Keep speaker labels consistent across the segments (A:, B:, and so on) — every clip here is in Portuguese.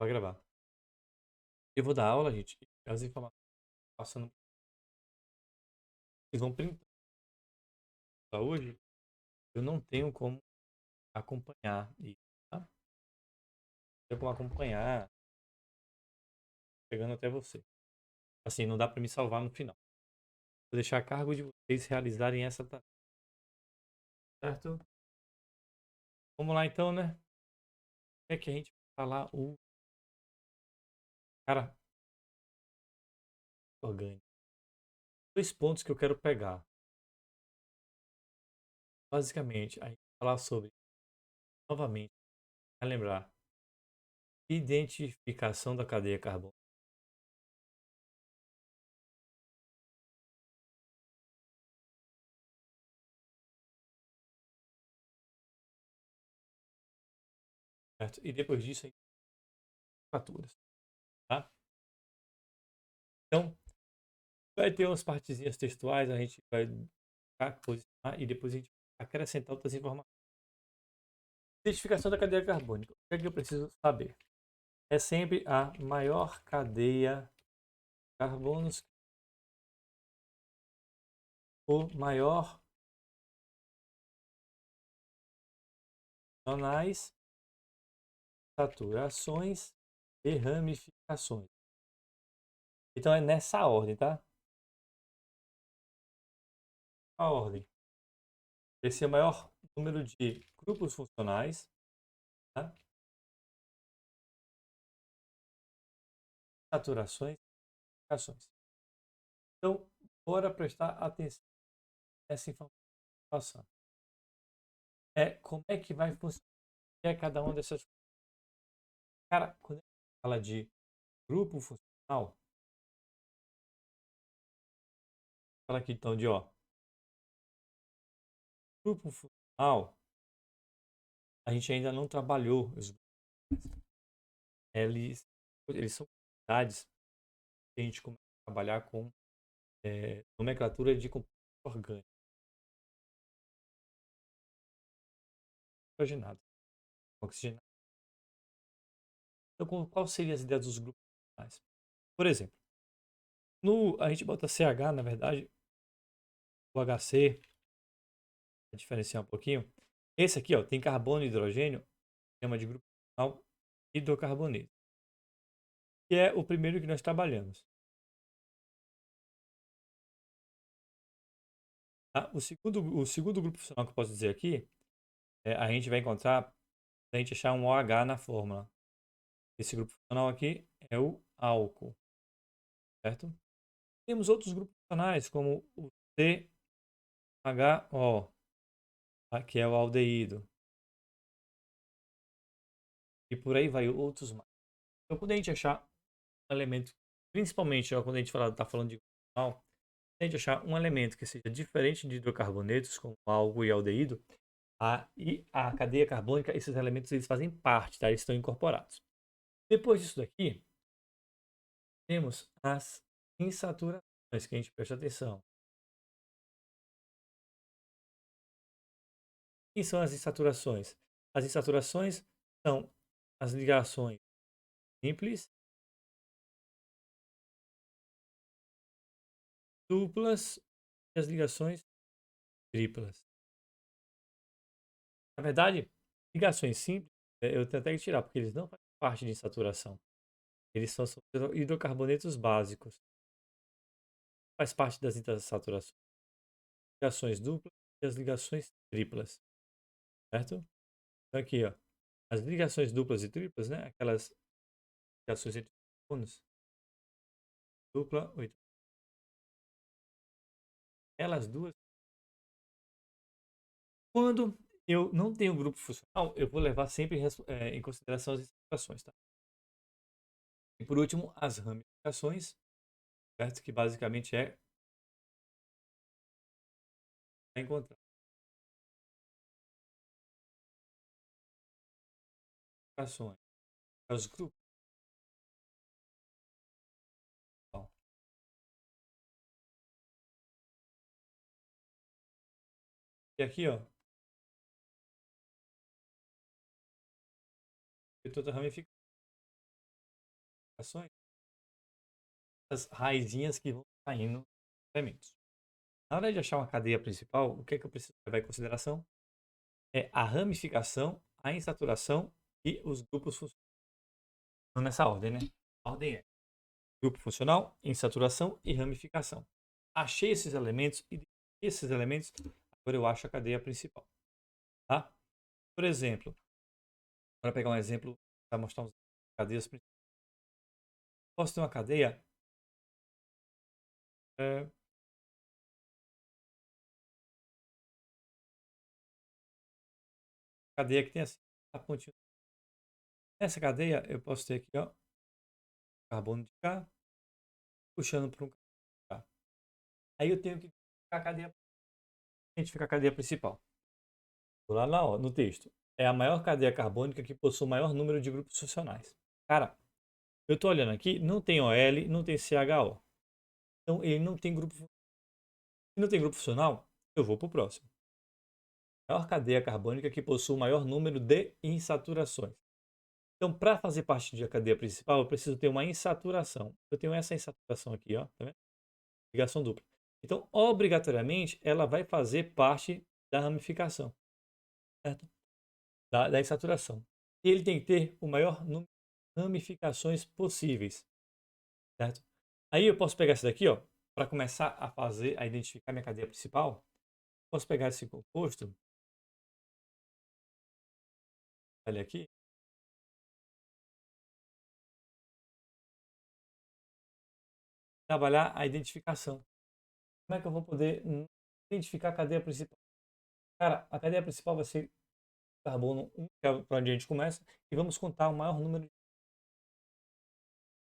A: Vai gravar. Eu vou dar aula, gente, e as informações passando. Vocês vão printar hoje. Eu não tenho como acompanhar isso, tá? Não tenho como acompanhar chegando até você. Assim, não dá para me salvar no final. Vou deixar a cargo de vocês realizarem essa tarefa, certo? Vamos lá então, né? O que é que a gente vai falar? O cara orgânico. Dois pontos que eu quero pegar. Basicamente, a gente vai falar sobre, novamente, vai lembrar, identificação da cadeia carbônica. Certo? E depois disso, aí, faturas, tá? Então, vai ter umas partezinhas textuais, a gente vai posicionar e depois a gente vai acrescentar outras informações. Identificação da cadeia carbônica. O que é que eu preciso saber? É sempre a maior cadeia carbonos, o maior ionais, saturações e ramificações. Então é nessa ordem, tá? A ordem. Esse é o maior número de grupos funcionais, tá? Saturações e ramificações. Então, bora prestar atenção nessa informação. Como é que vai funcionar cada uma dessas coisas? Cara, quando a gente fala de grupo funcional, fala aqui então de grupo funcional, a gente ainda não trabalhou os grupos. Eles, eles são unidades que a gente começa a trabalhar com nomenclatura de compostos orgânicos, oxigenados, oxigenados. Então, qual seria as ideias dos grupos funcionais? Por exemplo, a gente bota CH, na verdade, o HC, para diferenciar um pouquinho. Esse aqui, tem carbono e hidrogênio, chama de grupo funcional hidrocarboneto, que é o primeiro que nós trabalhamos. Tá? O segundo grupo funcional que eu posso dizer aqui, a gente vai encontrar, se a gente achar um OH na fórmula. Esse grupo funcional aqui é o álcool, certo? Temos outros grupos funcionais, como o CHO, tá? Que é o aldeído. E por aí vai outros mais. Então, quando a gente achar um elemento, principalmente quando a gente está falando de grupo funcional, se a gente achar um elemento que seja diferente de hidrocarbonetos, como álcool e aldeído, e a cadeia carbônica, esses elementos eles fazem parte, tá? Eles estão incorporados. Depois disso daqui, temos as insaturações, que a gente presta atenção. O que são as insaturações? As insaturações são as ligações simples, duplas e as ligações triplas. Na verdade, ligações simples, eu tenho até que tirar, porque eles não fazem parte de insaturação. Eles são hidrocarbonetos básicos. Faz parte das insaturações. Ligações duplas e as ligações triplas, certo? Então aqui, as ligações duplas e triplas, né? Aquelas ligações entre carbonos, dupla, oito. Elas duas. Quando eu não tenho grupo funcional, eu vou levar sempre em consideração as insaturações, tá? E por último, as ramificações, certo? Que basicamente é encontrar ramificações. Os grupos. Ó. E aqui, tem toda a ramificação. ramificações, as raizinhas que vão saindo dos elementos. Na hora de achar uma cadeia principal, o que é que eu preciso levar em consideração? É a ramificação, a insaturação e os grupos funcionais. Então, nessa ordem, né? A ordem é grupo funcional, insaturação e ramificação. Achei esses elementos e esses elementos, agora eu acho a cadeia principal. Tá? Por exemplo, para pegar um exemplo para mostrar uns cadeias principais. Posso ter uma cadeia é, cadeia que tem assim, a pontinha. Nessa cadeia eu posso ter aqui, ó, carbono de cá, puxando para um carbono de cá. Aí eu tenho que identificar a cadeia principal. Vou lá, ó, no texto. É a maior cadeia carbônica que possui o maior número de grupos funcionais. Cara, eu estou olhando aqui, não tem OL, não tem CHO. Então ele não tem grupo. Se não tem grupo funcional, eu vou para o próximo. Maior cadeia carbônica que possui o maior número de insaturações. Então, para fazer parte da cadeia principal, eu preciso ter uma insaturação. Eu tenho essa insaturação aqui, ó, tá vendo? Ligação dupla. Então, obrigatoriamente, ela vai fazer parte da ramificação, certo? Da insaturação. E ele tem que ter o maior número de ramificações possíveis, certo? Aí eu posso pegar esse daqui, ó, para começar a fazer, a identificar minha cadeia principal. Posso pegar esse composto, olha aqui, trabalhar a identificação. Como é que eu vou poder identificar a cadeia principal? Cara, a cadeia principal vai ser carbono 1, que é para onde a gente começa, e vamos contar o maior número de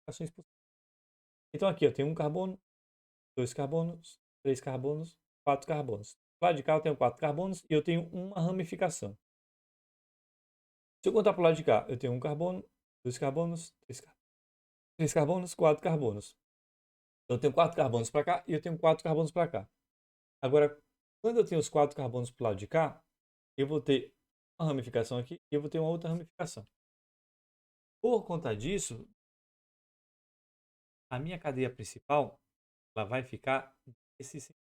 A: ações possíveis. Então aqui eu tenho um carbono, dois carbonos, três carbonos, quatro carbonos. Do lado de cá eu tenho quatro carbonos e eu tenho uma ramificação. Se eu contar para o lado de cá, eu tenho um carbono, dois carbonos, três carbonos, quatro carbonos. Então eu tenho quatro carbonos para cá e eu tenho quatro carbonos para cá. Agora, quando eu tenho os quatro carbonos para o lado de cá, eu vou ter uma ramificação aqui e eu vou ter uma outra ramificação. Por conta disso, a minha cadeia principal ela vai ficar esse.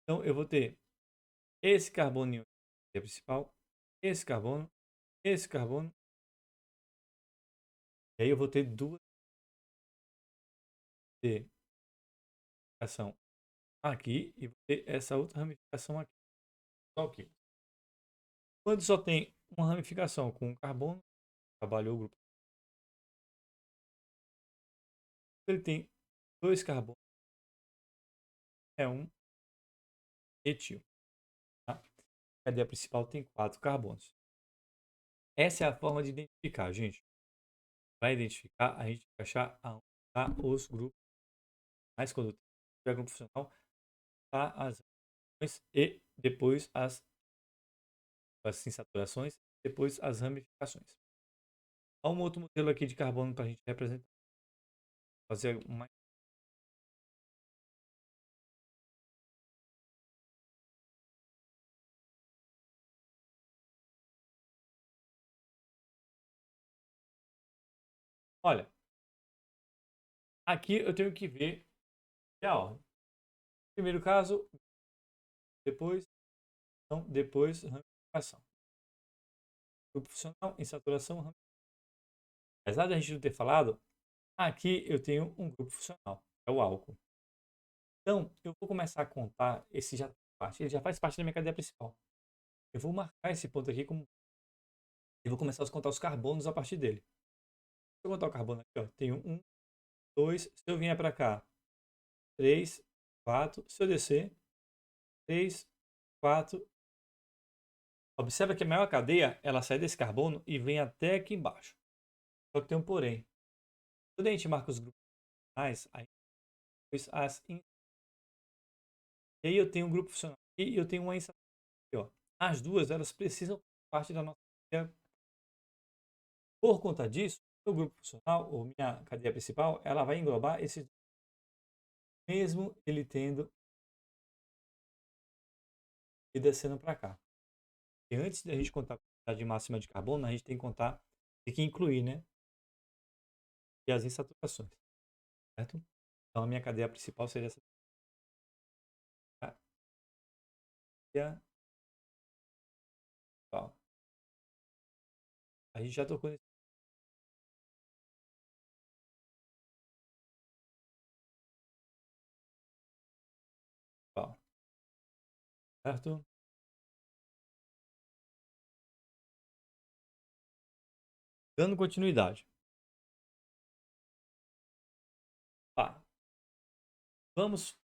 A: Então eu vou ter esse carboninho cadeia principal, esse carbono, e aí eu vou ter duas de ramificação aqui e vou ter essa outra ramificação aqui. Ok. Quando só tem uma ramificação com um carbono, trabalhou o grupo. Ele tem dois carbonos, é um etil. Tá? A cadeia principal tem quatro carbonos. Essa é a forma de identificar, gente. Para identificar, a gente vai achar aonde tá os grupos. Mas quando tiver grupo funcional, tá as ramificações e depois as insaturações, depois as ramificações. Há um outro modelo aqui de carbono para a gente representar. Fazer uma. Olha, aqui eu tenho que ver a ordem. Primeiro caso, depois, então, depois ramificação. Grupo funcional, insaturação, ramificação. Apesar de a gente não ter falado, aqui eu tenho um grupo funcional, é o álcool. Então, eu vou começar a contar esse já parte, ele já faz parte da minha cadeia principal. Eu vou marcar esse ponto aqui como e vou começar a contar os carbonos a partir dele. Se eu contar o carbono aqui, ó, tenho um, dois, se eu vier para cá, 3, 4, se eu descer, 3, 4. Observa que a maior cadeia, ela sai desse carbono e vem até aqui embaixo. Só que tem um porém. Quando a gente marca os grupos funcionais, aí depois e aí eu tenho um grupo funcional e eu tenho uma instância aqui, ó. As duas, elas precisam parte da nossa cadeia. Por conta disso, o grupo funcional, ou minha cadeia principal, ela vai englobar esse mesmo ele tendo e descendo para cá. E antes de a gente contar a quantidade máxima de carbono, a gente tem que contar, tem que incluir, né? E as insaturações, certo? Então a minha cadeia principal seria essa cadeia principal. A gente já tocou nesse principal, certo? Dando continuidade. Tá. Vamos,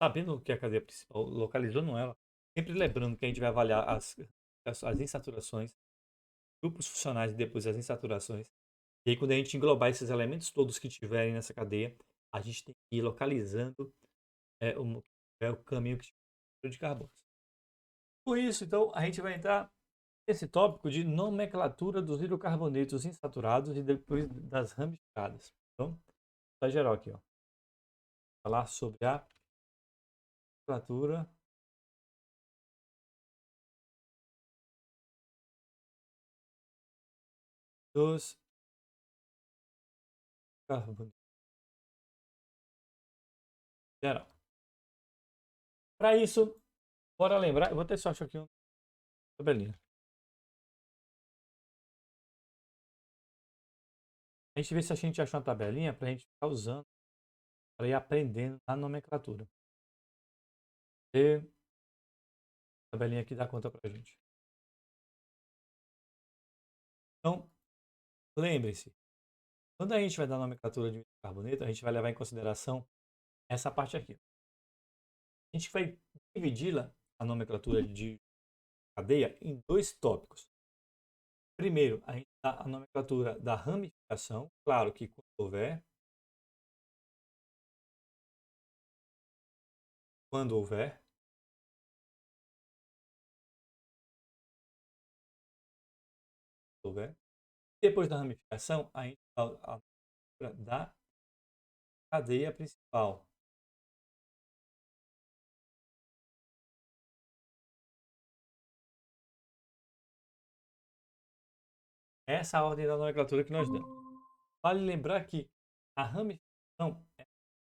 A: sabendo o que é a cadeia principal, localizando ela, sempre lembrando que a gente vai avaliar as insaturações, grupos funcionais e depois as insaturações. E aí, quando a gente englobar esses elementos todos que tiverem nessa cadeia, a gente tem que ir localizando o caminho que tiver de carbono. Com isso, então, a gente vai entrar nesse tópico de nomenclatura dos hidrocarbonetos insaturados e depois das ramificadas. Então, para geral aqui, ó. Falar sobre a nomenclatura dos carbonetos geral. Para isso, bora lembrar, eu vou até só achar aqui uma tabelinha. A gente vê se a gente achar uma tabelinha para a gente ficar usando, para ir aprendendo a nomenclatura. E a tabelinha aqui dá conta para a gente. Então, lembre-se, quando a gente vai dar nomenclatura de carboneto, a gente vai levar em consideração essa parte aqui. A gente vai dividi-la, a nomenclatura de cadeia, em dois tópicos. Primeiro, a gente dá a nomenclatura da ramificação, claro que quando houver. Depois da ramificação, a gente dá a nomenclatura da cadeia principal. Essa é a ordem da nomenclatura que nós damos. Vale lembrar que a ramificação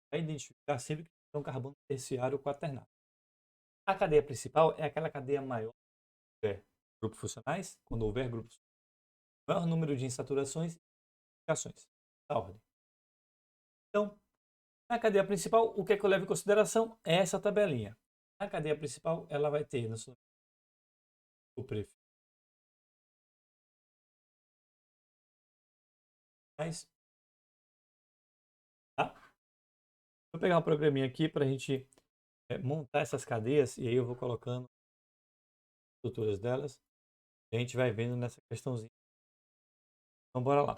A: vai identificar sempre que tem um carbono terciário ou quaternário. A cadeia principal é aquela cadeia maior quando houver grupos funcionais, quando houver grupos, maior número de insaturações e ramificações. Da ordem. Então, na cadeia principal, o que é que eu levo em consideração é essa tabelinha. Na cadeia principal, ela vai ter no seu o prefixo, tá? Vou pegar um programinha aqui para a gente montar essas cadeias e aí eu vou colocando as estruturas delas e a gente vai vendo nessa questãozinha. Então, bora lá.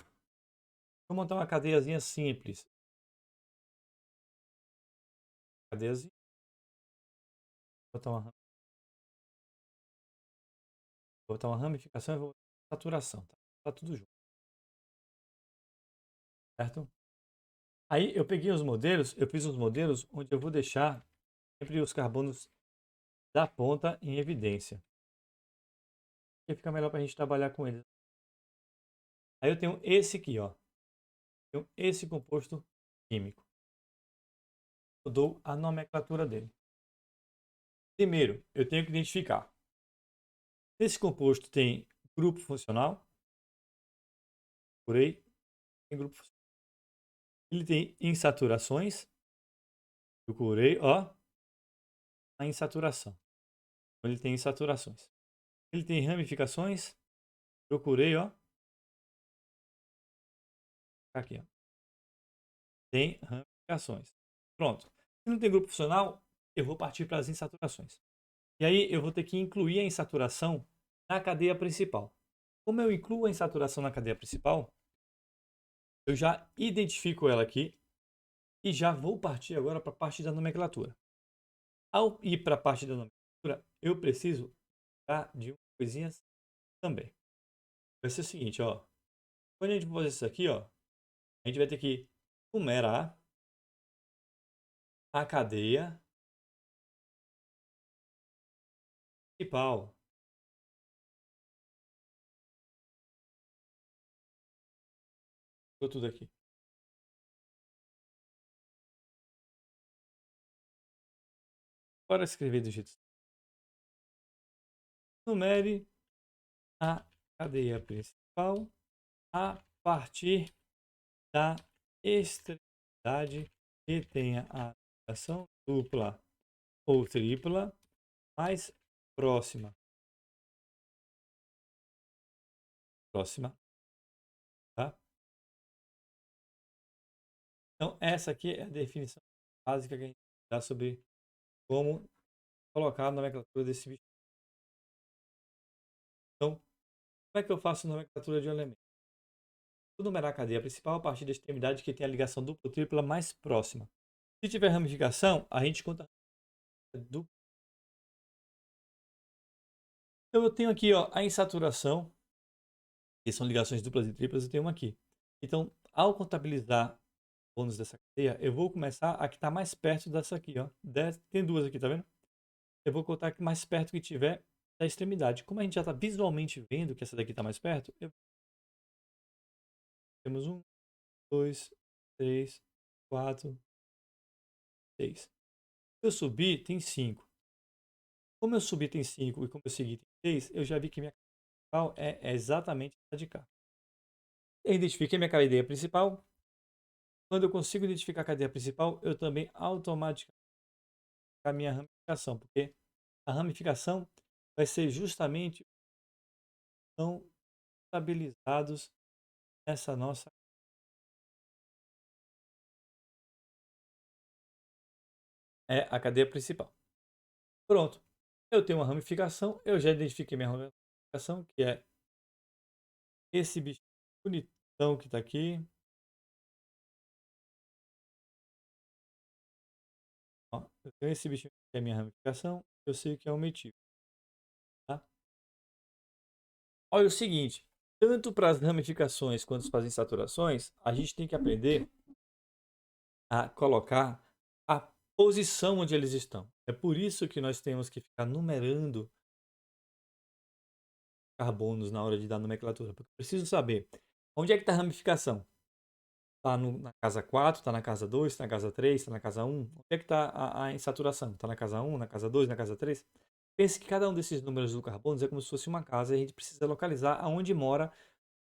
A: Vou montar uma cadeiazinha simples. Cadeiazinha. Vou botar uma ramificação e vou botar saturação. Tá tudo junto, certo? Aí eu peguei os modelos, eu fiz os modelos onde eu vou deixar sempre os carbonos da ponta em evidência. Porque fica melhor para a gente trabalhar com eles. Aí eu tenho esse aqui, ó. Tenho esse composto químico. Eu dou a nomenclatura dele. Primeiro, eu tenho que identificar. Esse composto tem grupo funcional. Procurei. Tem grupo funcional. Ele tem insaturações. Procurei, ó. A insaturação. Ele tem insaturações. Ele tem ramificações. Procurei, ó. Aqui, ó. Tem ramificações. Pronto. Se não tem grupo funcional, eu vou partir para as insaturações. E aí eu vou ter que incluir a insaturação na cadeia principal. Como eu incluo a insaturação na cadeia principal, eu já identifico ela aqui e já vou partir agora para a parte da nomenclatura. Ao ir para a parte da nomenclatura, eu preciso de umas coisinhas também. Vai ser o seguinte, ó. Quando a gente for fazer isso aqui, ó, a gente vai ter que numerar a cadeia principal. Ficou tudo aqui. Bora escrever do jeito. Numere a cadeia principal a partir da extremidade que tenha a ligação dupla ou tripla mais próxima. Próxima, tá? Então, essa aqui é a definição básica que a gente dá sobre como colocar a nomenclatura desse bicho. Então, como é que eu faço a nomenclatura de um elemento? Vou numerar a cadeia principal a partir da extremidade que tem a ligação dupla ou tripla mais próxima. Se tiver ramificação, a gente conta dupla. Então, eu tenho aqui ó, a insaturação, que são ligações duplas e triplas, eu tenho uma aqui. Então, ao contabilizar bônus dessa cadeia, eu vou começar a que está mais perto dessa aqui. Ó. Tem duas aqui, tá vendo? Eu vou contar que mais perto que tiver da extremidade. Como a gente já está visualmente vendo que essa daqui está mais perto, temos 1, 2, 3, 4, 6. Eu subi, tem 5. Como eu subi tem 5 e como eu segui tem 6, eu já vi que minha cadeia principal é exatamente essa de cá. Eu identifiquei minha cadeia principal. Quando eu consigo identificar a cadeia principal, eu também automaticamente a minha ramificação, porque a ramificação vai ser justamente tão estabilizados nessa nossa é a cadeia principal. Pronto. Eu tenho uma ramificação, eu já identifiquei minha ramificação, que é esse bicho bonitão que está aqui. Ó, eu tenho esse bichinho que é a minha ramificação, eu sei que é o metil. Tá? Olha o seguinte, tanto para as ramificações quanto para as insaturações, a gente tem que aprender a colocar a posição onde eles estão. É por isso que nós temos que ficar numerando carbonos na hora de dar nomenclatura, porque eu preciso saber onde é que está a ramificação. Está na casa 4, está na casa 2, está na casa 3, está na casa 1. Onde é que está a insaturação? Está na casa 1, na casa 2, na casa 3? Pense que cada um desses números do carbono é como se fosse uma casa e a gente precisa localizar aonde mora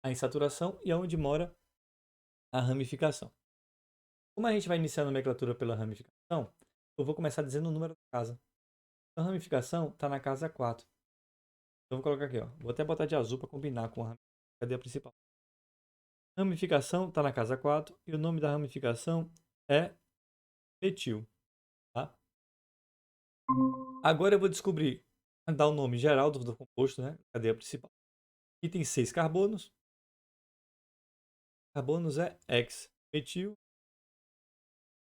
A: a insaturação e aonde mora a ramificação. Como a gente vai iniciar a nomenclatura pela ramificação, eu vou começar dizendo o número da casa. A ramificação está na casa 4. Então vou colocar aqui, ó. Vou até botar de azul para combinar com a cadeia principal. Ramificação está na casa 4 e o nome da ramificação é metil. Tá? Agora eu vou descobrir, dar o nome geral do composto, né? Cadeia principal. E tem 6 carbonos. Carbonos é X. Metil,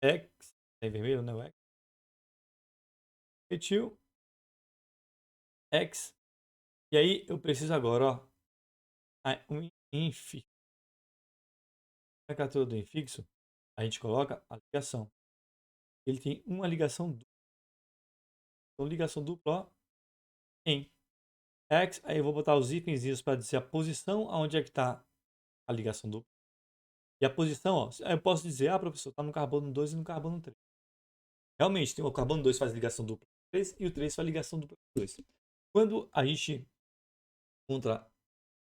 A: X. Tá em vermelho, né? O X. Metil, X. E aí eu preciso agora, ó, um infixo. Na nomenclatura do infixo, a gente coloca a ligação. Ele tem uma ligação dupla. Então, ligação dupla, ó, em X. Aí eu vou botar os hífenzinhos para dizer a posição aonde é que está a ligação dupla. E a posição, ó, eu posso dizer, ah, professor, está no carbono 2 e no carbono 3. Realmente, tem o carbono 2 faz ligação dupla com 3 e o 3 faz ligação dupla com 2. Quando a gente encontra a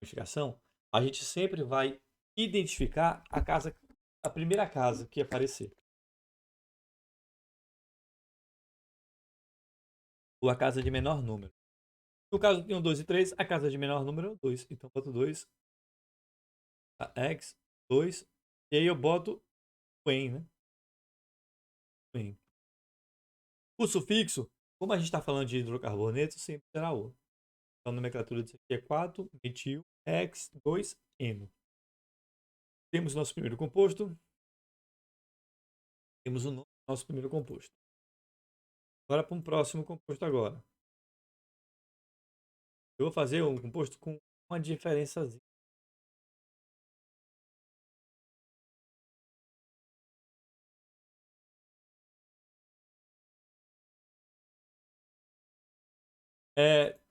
A: identificação, a gente sempre vai identificar a casa, a primeira casa que aparecer. Ou a casa de menor número. No caso tem o 2 e 3, a casa de menor número é o 2. Então boto 2, a X, 2, e aí eu boto o EN, né? O EN. O sufixo, como a gente está falando de hidrocarboneto, sempre será O. Então a nomenclatura disso aqui é 4, metil, X, 2, eno. Temos o nosso primeiro composto. Temos o nosso primeiro composto. Agora para um próximo composto agora. Eu vou fazer um composto com uma diferençazinha.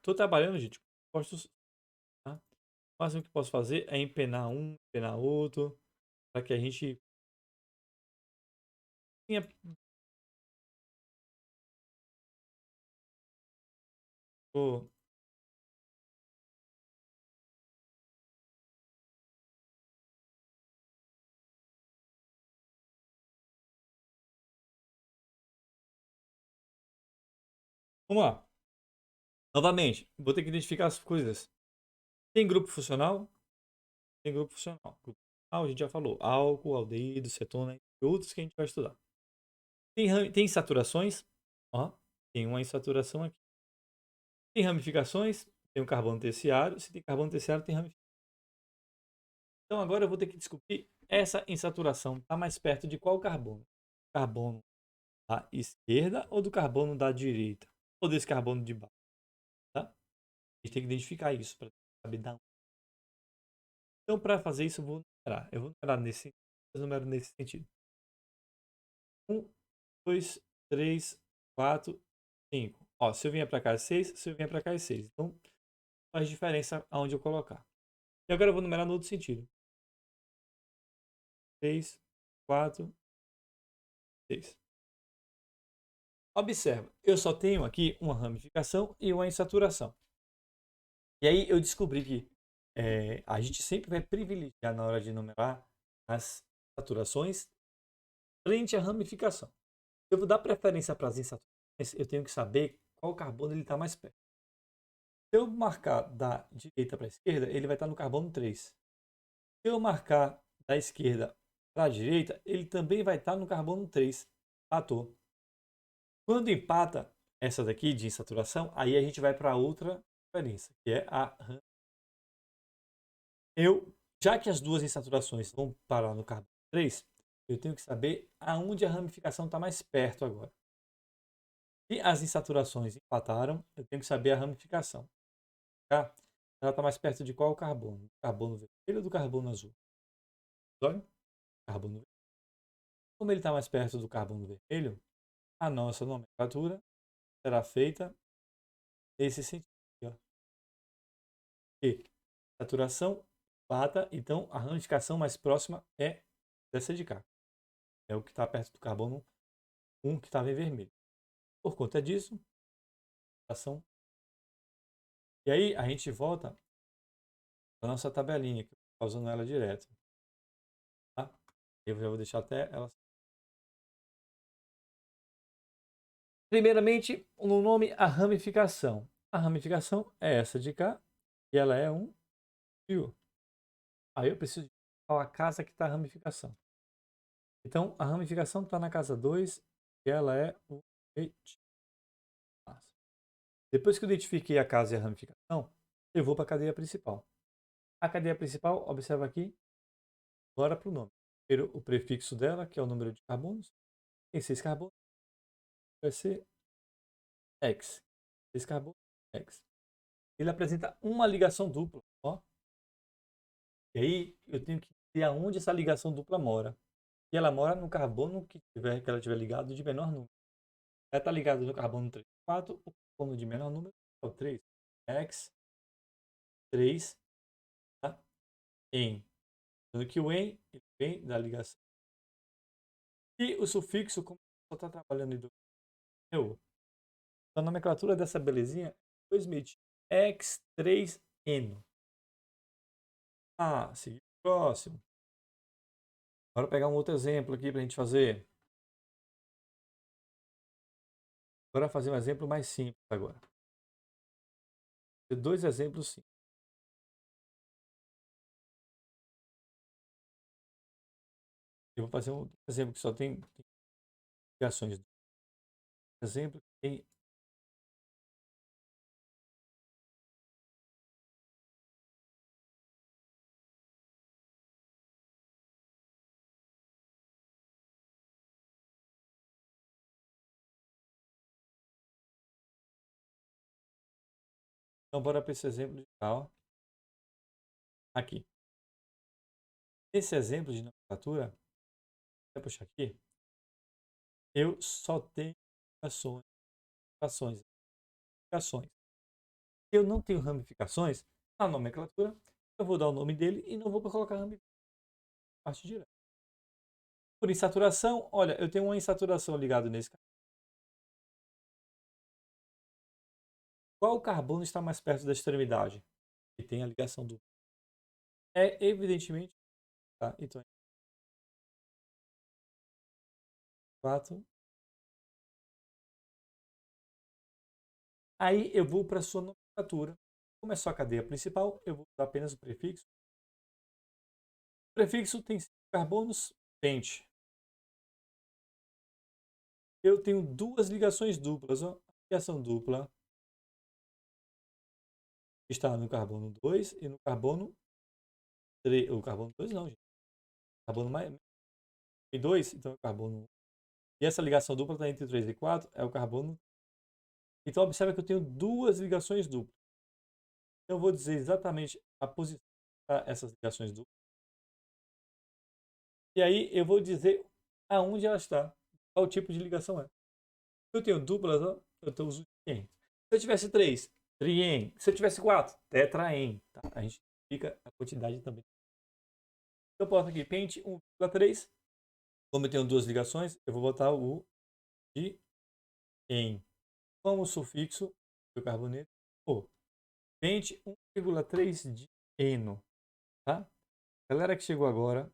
A: Tô trabalhando, gente, com compostos, tá? O máximo que posso fazer é empenar um, empenar outro, para que a gente tenha. Pô, vamos lá. Novamente, vou ter que identificar as coisas. Tem grupo funcional? Tem grupo funcional. Grupo funcional, a gente já falou. Álcool, aldeído, cetona e outros que a gente vai estudar. Tem saturações? Ó, tem uma insaturação aqui. Tem ramificações? Tem o carbono terciário. Se tem carbono terciário, tem ramificação. Então agora eu vou ter que descobrir essa insaturação está mais perto de qual carbono? Carbono da esquerda ou do carbono da direita? Ou desse carbono de baixo, tá? A gente tem que identificar isso para saber dar. Então, para fazer isso, eu vou numerar. Eu vou numerar nesse sentido, eu numero nesse sentido. 1, 2, 3, 4, 5. Ó, se eu vier para cá é 6, se eu vier para cá é 6. Então, faz diferença aonde eu colocar. E agora eu vou numerar no outro sentido. 3, 4, 6. Observa, eu só tenho aqui uma ramificação e uma insaturação. E aí eu descobri que a gente sempre vai privilegiar na hora de numerar as saturações frente à ramificação. Se eu vou dar preferência para as insaturações, eu tenho que saber qual carbono ele está mais perto. Se eu marcar da direita para a esquerda, ele vai estar no carbono 3. Se eu marcar da esquerda para a direita, ele também vai estar no carbono 3. Empatou. Quando empata essa daqui de insaturação, aí a gente vai para outra diferença, que é a já que as duas insaturações vão parar no carbono 3, eu tenho que saber aonde a ramificação está mais perto agora. Se as insaturações empataram, eu tenho que saber a ramificação. Tá? Ela está mais perto de qual carbono? Do carbono vermelho ou do carbono azul? Olha, carbono vermelho. Como ele está mais perto do carbono vermelho, a nossa nomenclatura será feita nesse sentido. Ó. E saturação empata, então a ramificação mais próxima é dessa de cá. É o que está perto do carbono 1 que estava em vermelho. Por conta disso, ação. E aí a gente volta para nossa tabelinha, que eu estou usando ela direto. Tá? Eu já vou deixar até ela. Primeiramente, no nome, a ramificação. A ramificação é essa de cá, e ela é um fio. Aí eu preciso de qual a casa que está a ramificação. Então, a ramificação está na casa 2, e ela é o reticulado. Depois que eu identifiquei a casa e a ramificação, eu vou para a cadeia principal. A cadeia principal, observa aqui, agora para o nome. Primeiro, o prefixo dela, que é o número de carbonos. Tem 6 carbonos, vai ser X. 6 carbonos, X. Ele apresenta uma ligação dupla. Ó. E aí eu tenho que ver aonde essa ligação dupla mora. E ela mora no carbono que ela tiver ligado de menor número. Ela está ligada no carbono 3, 4, o carbono de menor número é o 3. X, 3, tá? Em. Sendo que o em ele vem da ligação. E o sufixo, como só está trabalhando em eu, a nomenclatura dessa belezinha é 2 metil X3N. Ah, seguir próximo. Agora pegar um outro exemplo aqui para a gente fazer. Agora fazer um exemplo mais simples agora. Dois exemplos simples. Eu vou fazer um exemplo que só tem ligações. Exemplo que tem. Então, bora para esse exemplo de tal. Aqui. Esse exemplo de nomenclatura, vou puxar aqui, eu só tenho ligações. Ligações. Ligações. Eu não tenho ramificações, na nomenclatura, eu vou dar o nome dele e não vou colocar ramificação parte direta. Por insaturação, olha, eu tenho uma insaturação ligada nesse. Qual carbono está mais perto da extremidade? Que tem a ligação dupla. É evidentemente, tá? Então, 4. Aí eu vou para a sua nomenclatura. Como é só a cadeia principal, eu vou usar apenas o prefixo. O prefixo tem 5 carbonos, pente. Eu tenho duas ligações duplas. Ó. A ligação dupla está no carbono 2 e no carbono 3. O carbono 2 não, gente. Carbono mais. E 2, então é o carbono 1. E essa ligação dupla está entre 3 e 4, é o carbono. Então observa que eu tenho duas ligações duplas. Então eu vou dizer exatamente a posição dessas ligações duplas. E aí eu vou dizer aonde ela está, qual tipo de ligação é. Se eu tenho duplas, ó, eu uso trien. Se eu tivesse 3, trien. Se eu tivesse 4, tetraen. Tá? A gente fica a quantidade também. Eu boto aqui pente 1,3. Como eu tenho duas ligações, eu vou botar o de em. Como sufixo do carboneto, o pente 1,3 de eno. Tá? Galera que chegou agora,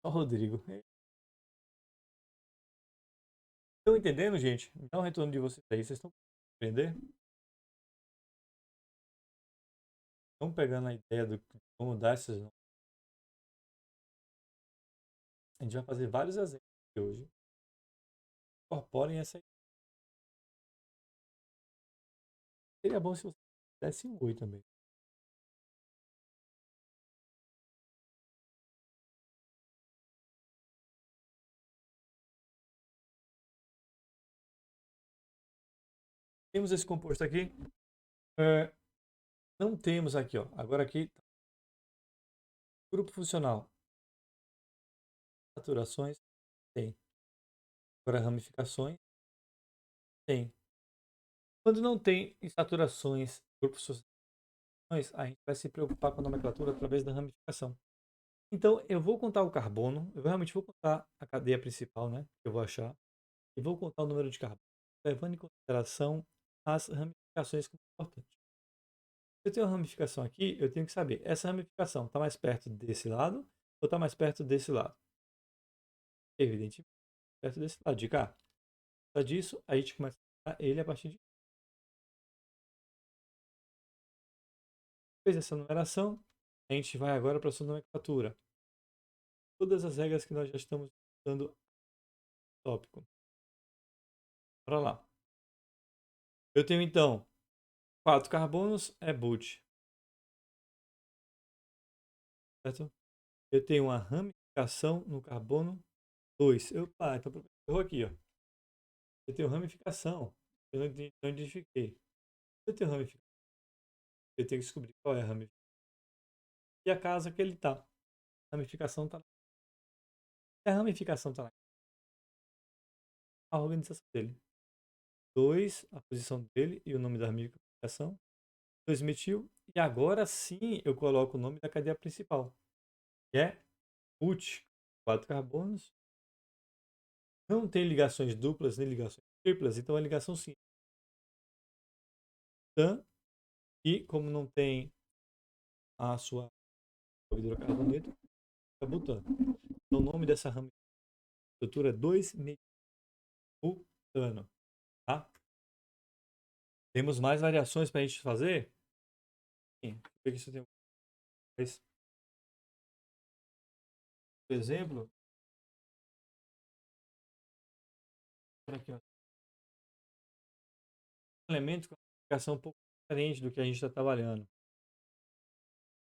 A: ó, Rodrigo. Estão entendendo, gente? Dá um retorno de vocês aí. Vocês estão entendendo? Estão pegando a ideia de como dar essas. A gente vai fazer vários exemplos aqui hoje. Incorporem essa ideia. Seria bom se você desse um oi também. Temos esse composto aqui. É, não temos aqui, ó. Agora aqui, grupo funcional. Saturações, tem. Agora ramificações, tem. Quando não tem insaturações, grupos funcionais, a gente vai se preocupar com a nomenclatura através da ramificação. Então, eu vou contar o carbono, eu realmente vou contar a cadeia principal, né? Que eu vou achar. E vou contar o número de carbono, levando em consideração as ramificações que são importantes. Se eu tenho uma ramificação aqui, eu tenho que saber, essa ramificação está mais perto desse lado ou está mais perto desse lado? Evidentemente, perto desse lado de cá. Só disso, a gente começa a ele a partir de. Depois dessa numeração, a gente vai agora para a sua nomenclatura. Todas as regras que nós já estamos dando no tópico. Bora lá. Eu tenho então 4 carbonos, é boot. Certo? Eu tenho uma ramificação no carbono 2. Opa, então errou aqui, ó. Eu tenho ramificação. Eu não identifiquei. Eu tenho ramificação. Eu tenho que descobrir qual é a ramificação. E a casa que ele está. A ramificação está lá. Se a ramificação está lá, a organização dele. 2, a posição dele e o nome da ramificação. 2 metil. E agora sim eu coloco o nome da cadeia principal. Que é UT. 4 carbonos. Não tem ligações duplas nem ligações triplas, então é ligação simples. Tan. E como não tem a sua hidrocarboneto, fica butano. Então, o nome dessa estrutura é 2-metilbutano. Tá? Temos mais variações para a gente fazer? Sim. Por isso tem por exemplo, aqui, ó, um elemento com uma aplicação um pouco diferente do que a gente está trabalhando.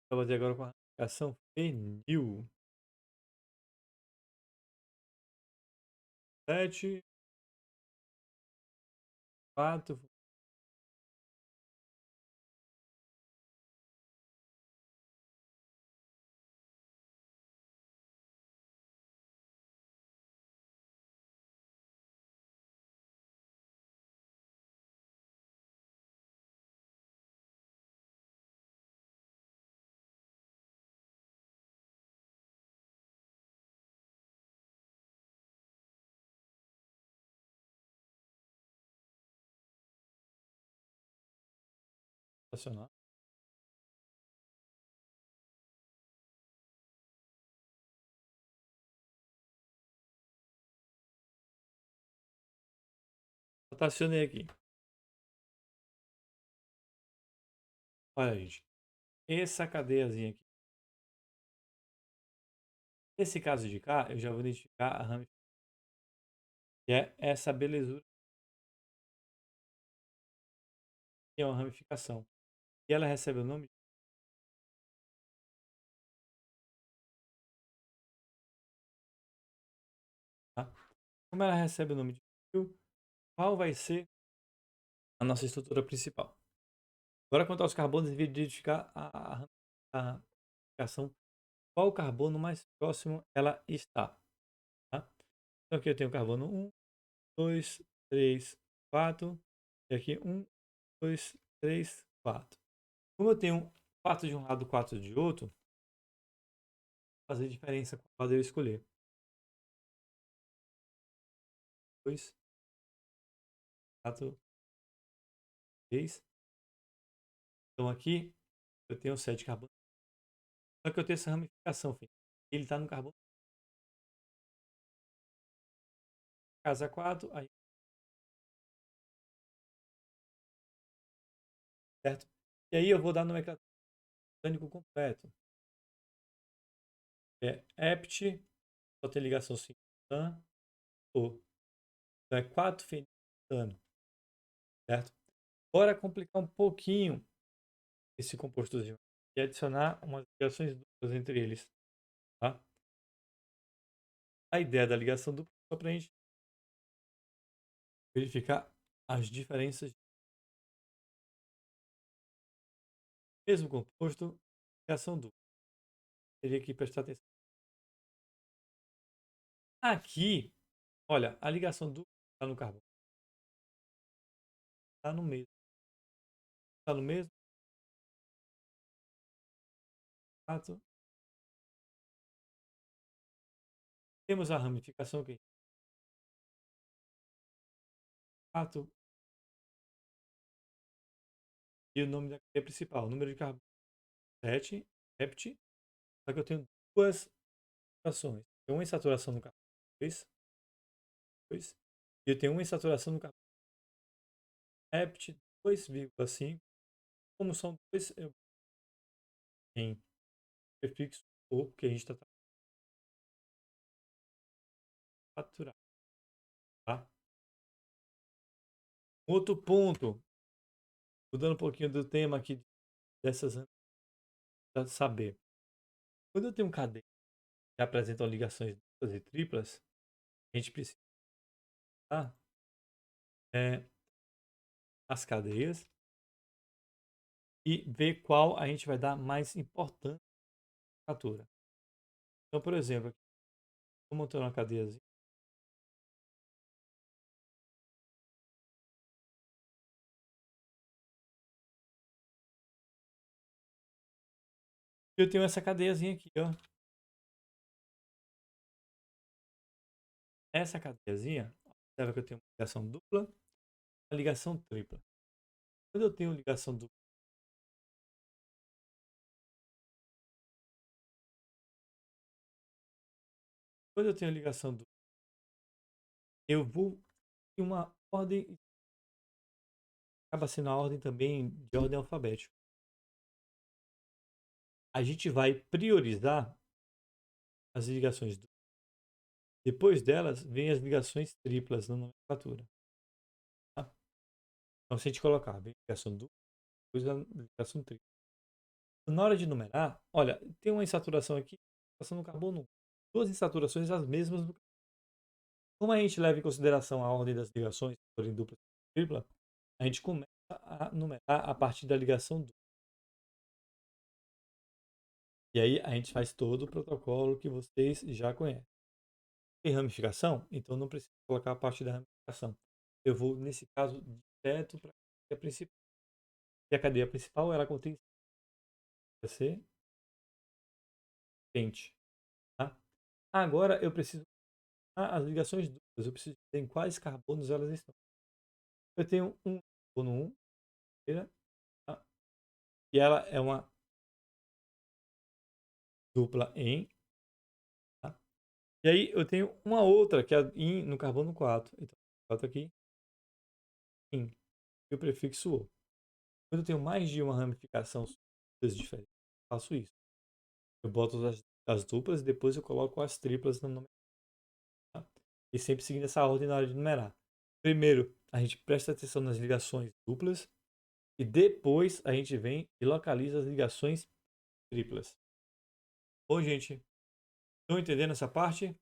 A: Vou fazer agora com a aplicação fenil. 7, 4, rotacionar. Rotacionei aqui. Olha, gente. Essa cadeiazinha aqui. Nesse caso de cá, eu já vou identificar a ramificação, que é essa belezura, que é uma ramificação. E ela recebe o nome, tá? Como ela recebe o nome de fio, qual vai ser a nossa estrutura principal? Agora, quanto aos carbonos, eu devia identificar a ramificação, qual carbono mais próximo ela está, tá? Então aqui eu tenho carbono 1, 2, 3, 4. E aqui 1, 2, 3, 4. Como eu tenho 4 de um lado, 4 de outro, vai fazer diferença quando eu escolher. 2, 4, 3. Então aqui eu tenho 7 carbonos. Só que eu tenho essa ramificação, filho. Ele está no carbono casa 4, aí, certo? E aí eu vou dar nomenclatura orgânico completo. É hept, só tem ligação simultânea, ou então é 4 fenilbutano, certo? Bora complicar um pouquinho esse compostozinho e adicionar umas ligações duplas entre eles, tá? A ideia da ligação dupla é só para a gente verificar as diferenças. Mesmo composto, ligação dupla. Teria que prestar atenção. Aqui, olha, a ligação dupla está no carbono. Está no mesmo. Está no mesmo. Fato. Temos a ramificação aqui. Fato. E o nome da cadeia principal. O número de carbono 7, hept. Só que eu tenho duas saturações. Tem uma insaturação no carbono 2, 2. E eu tenho uma insaturação no carbono hept 2,5. Como são dois, eu tenho prefixo ou, porque a gente está saturado, tá? Outro ponto, mudando um pouquinho do tema aqui dessas para saber. Quando eu tenho um cadeia que apresentam ligações duplas e triplas, a gente precisa é, as cadeias e ver qual a gente vai dar mais importância à fatura. Então, por exemplo, aqui, estou montando uma cadeiazinha. Eu tenho essa cadeiazinha aqui, ó. Essa cadeiazinha, observa que eu tenho uma ligação dupla, uma ligação tripla. Quando eu tenho ligação dupla, quando eu tenho ligação dupla, eu vou em uma ordem, acaba sendo a ordem também de ordem alfabética. A gente vai priorizar as ligações duplas. Depois delas, vem as ligações triplas na nomenclatura. Tá? Então, se a gente colocar vem ligação dupla, depois a ligação tripla. Na hora de numerar, olha, tem uma insaturação aqui, passando no carbono. Duas insaturações as mesmas. Como a gente leva em consideração a ordem das ligações, por em dupla e tripla, a gente começa a numerar a partir da ligação dupla. E aí a gente faz todo o protocolo que vocês já conhecem. Tem ramificação? Então não precisa colocar a parte da ramificação. Eu vou, nesse caso, direto para a cadeia principal. E a cadeia principal, ela contém C, quente. Tá? Agora eu preciso as ligações duplas. Eu preciso dizer em quais carbonos elas estão. Eu tenho um carbono 1, tá? E ela é uma dupla em, tá? E aí eu tenho uma outra que é in no carbono 4. Então, boto aqui in e o prefixo o. Quando eu tenho mais de uma ramificação diferente, eu faço isso. Eu boto as duplas e depois eu coloco as triplas no nome. Tá? E sempre seguindo essa ordem na hora de numerar. Primeiro, a gente presta atenção nas ligações duplas e depois a gente vem e localiza as ligações triplas. Oi, gente. Estão entendendo essa parte?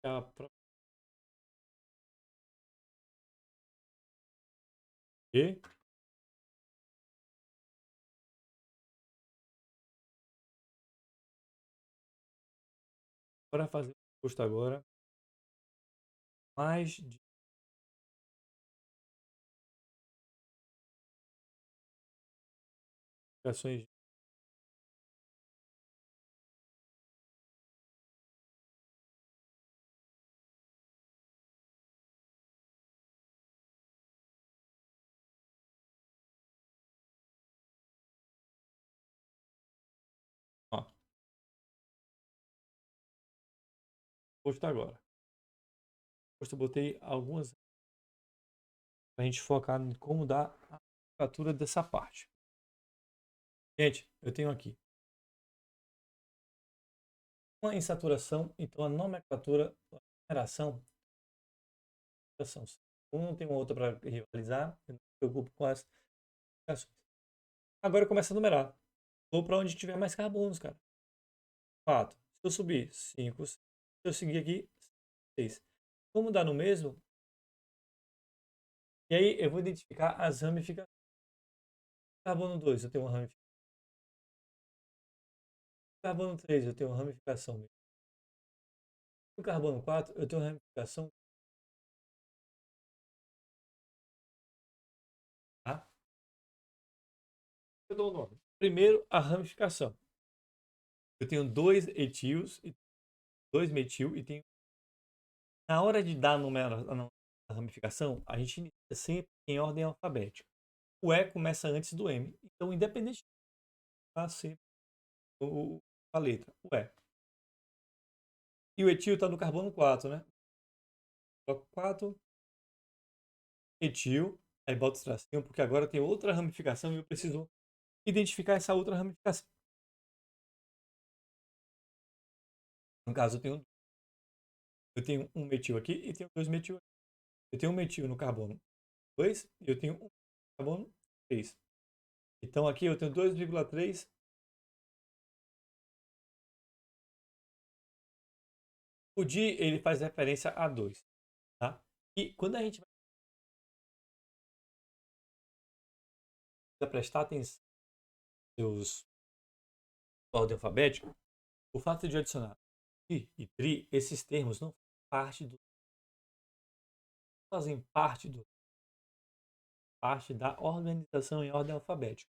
A: A pro- E para fazer o custo agora, mais de ligações. Ó, custo agora. Custo eu botei algumas para a gente focar em como dar a nomenclatura dessa parte. Gente, eu tenho aqui uma insaturação, então a nomenclatura, a numeração, são. Um não tem uma outra para rivalizar, eu não me preocupo com as ligações. Agora eu começo a numerar. Vou para onde tiver mais carbonos, cara. 4. Se eu subir, 5. Se eu seguir aqui, 6. Como dá no mesmo, e aí eu vou identificar as ramificações. Carbono 2, eu tenho uma ramificação. Carbono 3, eu tenho uma ramificação. No carbono 4, eu tenho uma ramificação. Tá? Eu dou o nome. Primeiro, a ramificação. Eu tenho dois etios, dois metil e tenho. Na hora de dar a ramificação, a gente inicia sempre em ordem alfabética. O E começa antes do M. Então, independente, tá sempre a letra, o E. E o etil está no carbono 4, né? Coloco 4, etil, aí boto o tracinho, porque agora tem outra ramificação e eu preciso identificar essa outra ramificação. No caso, eu tenho um metil aqui e tenho dois metil aqui. Eu tenho um metil no carbono 2 e eu tenho um no carbono 3. Então aqui eu tenho 2,3. O di ele faz referência a 2, tá? E quando a gente vai prestar atenção nos ordem alfabética, o fato de adicionar di e tri, esses termos não fazem parte da organização em ordem alfabética.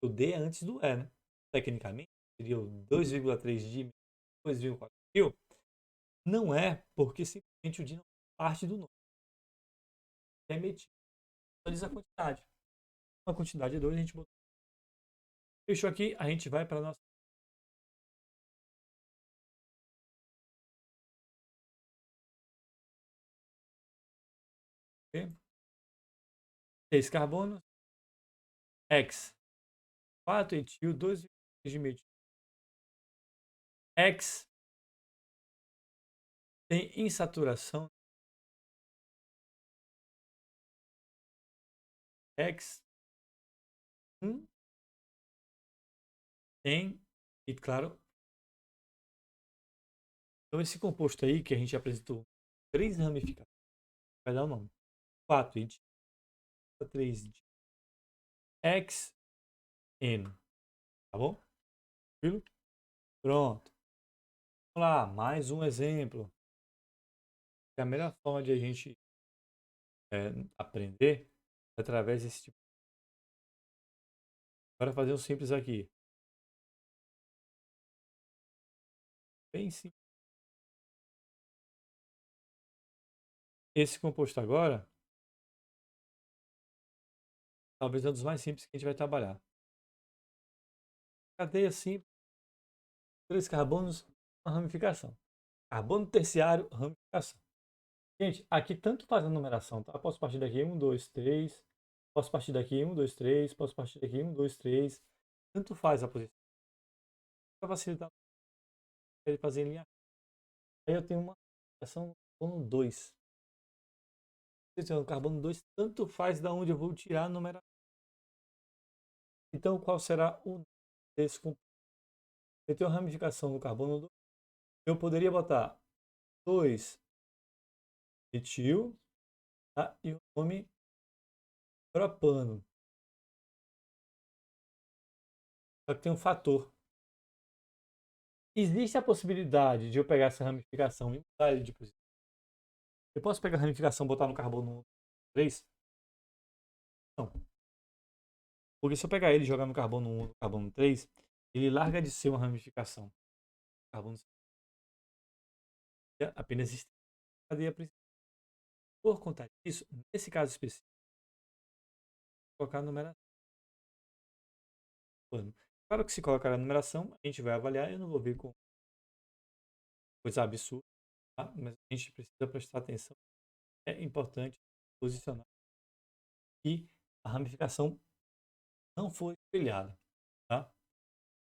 A: O D é antes do E, né? Tecnicamente, seria o 2,3 di, 2,4 mil. Não é porque simplesmente o di não faz parte do nome. É emitido. Só diz a quantidade. A quantidade é 2, a gente botou. Fechou aqui, a gente vai para a nossa. Okay? 6 carbonos, X, 4 etil, 2 de metil. X tem insaturação. X tem, e claro, então esse composto aí que a gente apresentou, 3 ramificações, vai dar o nome. 4 etil, 3 de XN, tá bom? Tranquilo? Pronto. Vamos lá, mais um exemplo. A melhor forma de a gente aprender é através desse tipo. Bora fazer um simples aqui. bem simples. Esse composto agora, talvez é um dos mais simples que a gente vai trabalhar. Cadeia simples, 3 carbonos, uma ramificação. Carbono terciário, ramificação. Gente, aqui tanto faz a numeração, tá? Posso partir daqui 1, 2, 3. Posso partir daqui 1, 2, 3. Posso partir daqui 1, 2, 3. Tanto faz a posição. Para facilitar ele fazer em linha. Aí eu tenho uma ramificação no carbono 2. No carbono 2, tanto faz da onde eu vou tirar a numeração. Então, qual será o desse composto? Eu tenho uma ramificação no carbono 2. Eu poderia botar 2 metil, tá? E o nome propano. Só que tem um fator. Existe a possibilidade de eu pegar essa ramificação e mudar ele de posição. Eu posso pegar a ramificação e botar no carbono 3? Não. Porque se eu pegar ele e jogar no carbono 1 no carbono 3, ele larga de ser uma ramificação. Carbono apenas existe a cadeia principal. Por conta disso, nesse caso específico, vou colocar a numeração. Claro que se colocar a numeração, a gente vai avaliar. Eu não vou vir com coisa absurda, tá? Mas a gente precisa prestar atenção. É importante posicionar que a ramificação não foi espelhada. Tá?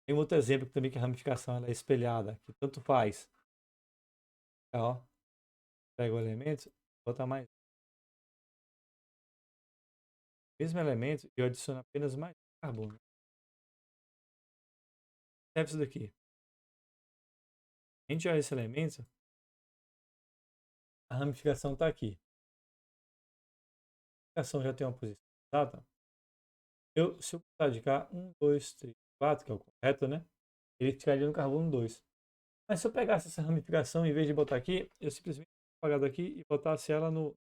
A: Tem outro exemplo também que a ramificação ela é espelhada, que tanto faz. Tá, ó, pega o elemento, bota mais. Mesmo elemento, eu adiciono apenas mais carbono. Observe isso daqui. A gente olha esse elemento, a ramificação está aqui. A ramificação já tem uma posição exata. Se eu botar de cá, 1, 2, 3, 4, que é o correto, né? Ele ficaria no carbono 2. Mas se eu pegasse essa ramificação, em vez de botar aqui, eu simplesmente apagar daqui e botasse ela no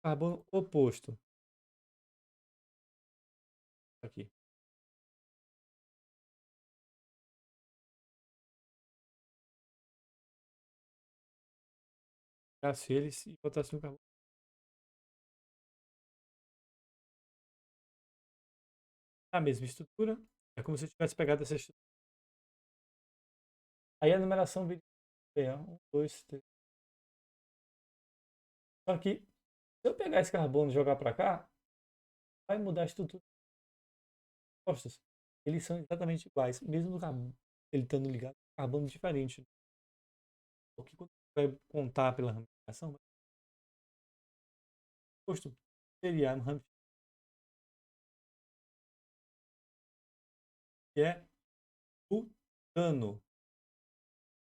A: carbono oposto. Aqui. Pegasse eles e botasse no carbono. A mesma estrutura. É como se eu tivesse pegado essa estrutura. Aí a numeração vira 1, 2, 3. Só que se eu pegar esse carbono e jogar para cá, vai mudar a estrutura dos postos. Eles são exatamente iguais, mesmo no carbono. Ele estando ligado a carbono diferente. O que quando você vai contar pela ramificação, o posto seria uma ramificação que é butano,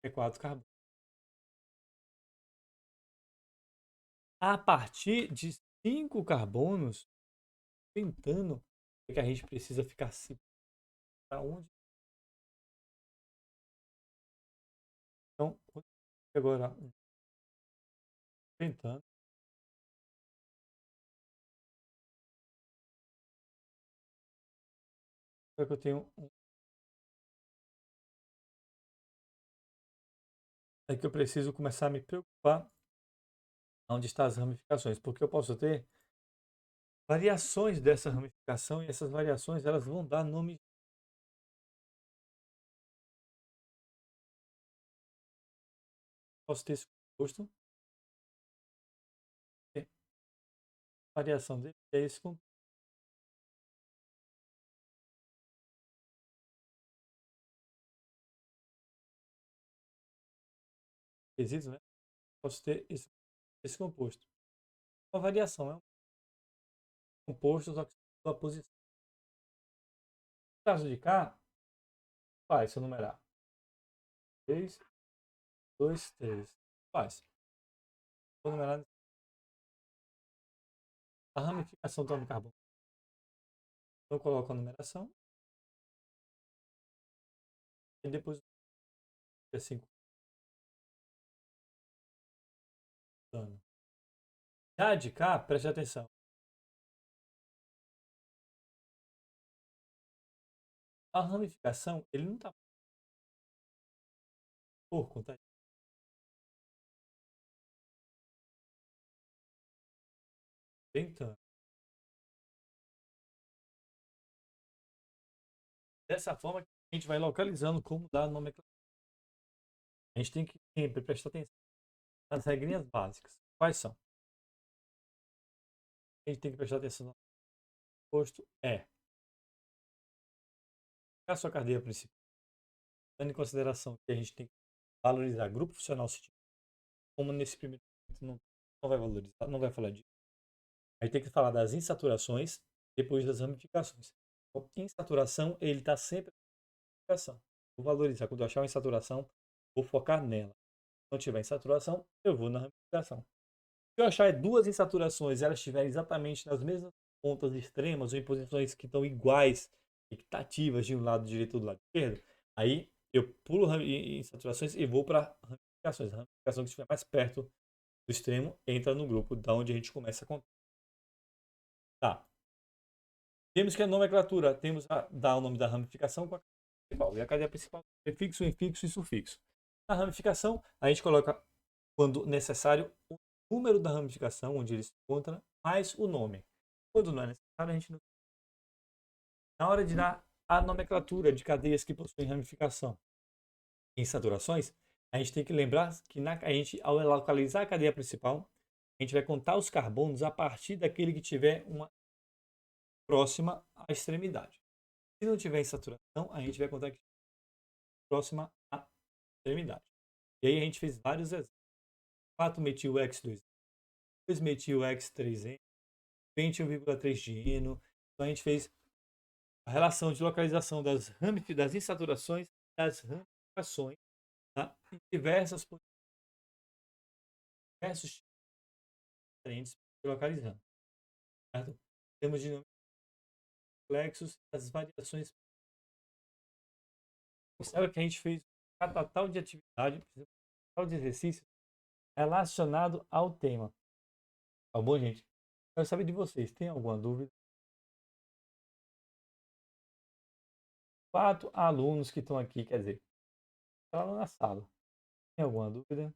A: que é 4 carbonos. A partir de 5 carbonos, pentano, é que a gente precisa ficar se para onde. Então, agora um pentano. Só que eu tenho um. É que eu preciso começar a me preocupar onde estão as ramificações, porque eu posso ter variações dessa ramificação e essas variações elas vão dar nome. Posso ter esse composto, a variação dele é esse composto. Quesitos, né? Posso ter esse composto. Uma variação é um composto, só que sua posição. No caso de cá, faz, se eu numerar. 3, 2, 3. Faz. Vou numerar a ramificação do carbono. Então, eu coloco a numeração e depois é 5 dano. Já de cá, preste atenção. A ramificação, ele não está. por conta então, dessa forma que a gente vai localizando como dar nomenclatura. A gente tem que sempre prestar atenção nas regrinhas básicas. Quais são? A gente tem que prestar atenção no posto a sua cadeia principal, tendo em consideração que a gente tem que valorizar grupo funcional científico, como nesse primeiro momento não vai valorizar, não vai falar disso. Aí tem que falar das insaturações, depois das ramificações. Então, insaturação, ele está sempre na ramificação. Vou valorizar. Quando eu achar uma insaturação, vou focar nela. Se não tiver insaturação, eu vou na ramificação. Se eu achar duas insaturações e elas estiverem exatamente nas mesmas pontas extremas ou em posições que estão iguais, equitativas de um lado direito ou do lado esquerdo, aí eu pulo insaturações e vou para ramificações. A ramificação que estiver mais perto do extremo entra no grupo da onde a gente começa a contar. Tá. Temos que a nomenclatura, temos a dar o nome da ramificação com a cadeia principal. E a cadeia principal, prefixo, infixo e sufixo. Na ramificação, a gente coloca, quando necessário, o número da ramificação, onde ele se encontra, mais o nome. Quando não é necessário, a gente não. Na hora de dar a nomenclatura de cadeias que possuem ramificação em saturações, a gente tem que lembrar que a gente, ao localizar a cadeia principal, a gente vai contar os carbonos a partir daquele que tiver uma próxima à extremidade. Se não tiver em saturação, a gente vai contar que próxima à extremidade. E aí a gente fez vários exemplos. 4-metil-X2, 2-metil-X3N, 21,3 de eno. Então a gente fez a relação de localização das insaturações e das ramificações, tá? Em diversos diferentes localizando. Certo? Temos de complexos as variações. Observa que a gente fez cada tal de atividade, tal de exercício relacionado ao tema. Tá bom, gente? Quero saber de vocês. Tem alguma dúvida? 4 alunos que estão aqui, quer dizer, estão na sala. Tem alguma dúvida?